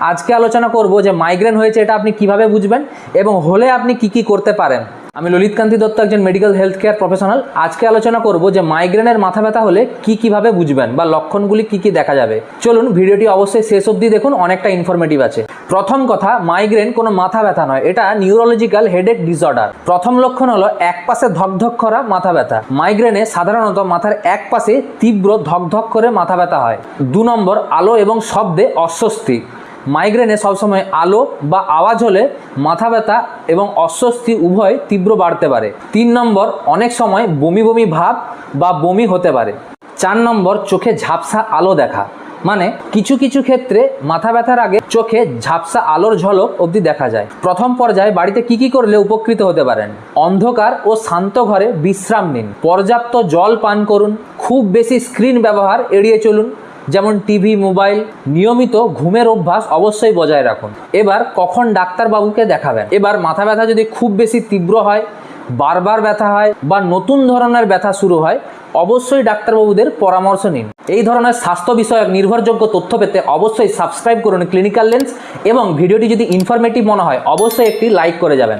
আজকে আলোচনা করব যে মাইগ্রেন হয়েছে এটা আপনি কিভাবে বুঝবেন এবং হলে আপনি কি করতে পারেন। আমি ললিত কান্তি দত্ত, একজন মেডিকেল হেলথ কেয়ার প্রফেশনাল। আজকে আলোচনা করব যে মাইগ্রেনের মাথা ব্যথা হলে কিভাবে বুঝবেন বা লক্ষণগুলি কি দেখা যাবে। চলুন ভিডিওটি অবশ্যই শেষ অবধি দেখুন, অনেকটা ইনফরমেটিভ আছে। প্রথম কথা, মাইগ্রেন কোনো মাথা ব্যথা নয়, এটা নিউরোলজিক্যাল হেডেক ডিসঅর্ডার। প্রথম লক্ষণ হলো এক পাশে ধকধক করা মাথা ব্যথা। মাইগ্রেনে সাধারণত মাথার এক পাশে তীব্র ধকধক করে মাথা ব্যথা হয়। 2 নম্বর, আলো এবং শব্দে অস্বস্তি। মাইগ্রেনে সবসময় আলো বা আওয়াজ হলে মাথা ব্যথা এবং অস্বস্তি উভয় তীব্র বাড়তে পারে। 3 নম্বর, অনেক সময় বমি বমি ভাব বা বমি হতে পারে। 4 নম্বর, চোখে ঝাপসা আলো দেখা, মানে কিছু ক্ষেত্রে মাথা ব্যথার আগে চোখে ঝাপসা আলোর ঝলক অবধি দেখা যায়। প্রথম পর্যায়ে বাড়িতে কি করলে উপকৃত হতে পারেন? অন্ধকার ও শান্ত ঘরে বিশ্রাম নিন, পর্যাপ্ত জল পান করুন, খুব বেশি স্ক্রিন ব্যবহার এড়িয়ে চলুন, যেমন টিভি, মোবাইল। নিয়মিত ঘুমের অভ্যাস অবশ্যই বজায় রাখুন। এবার কখন ডাক্তারবাবুকে দেখাবেন? এবার মাথা ব্যথা যদি খুব বেশি তীব্র হয়, বারবার ব্যথা হয় বা নতুন ধরনের ব্যথা শুরু হয়, অবশ্যই ডাক্তারবাবুদের পরামর্শ নিন। এই ধরনের স্বাস্থ্য বিষয়ক নির্ভরযোগ্য তথ্য পেতে অবশ্যই সাবস্ক্রাইব করুন ক্লিনিক্যাল লেন্স, এবং ভিডিওটি যদি ইনফরমেটিভ মনে হয় অবশ্যই একটি লাইক করে যাবেন।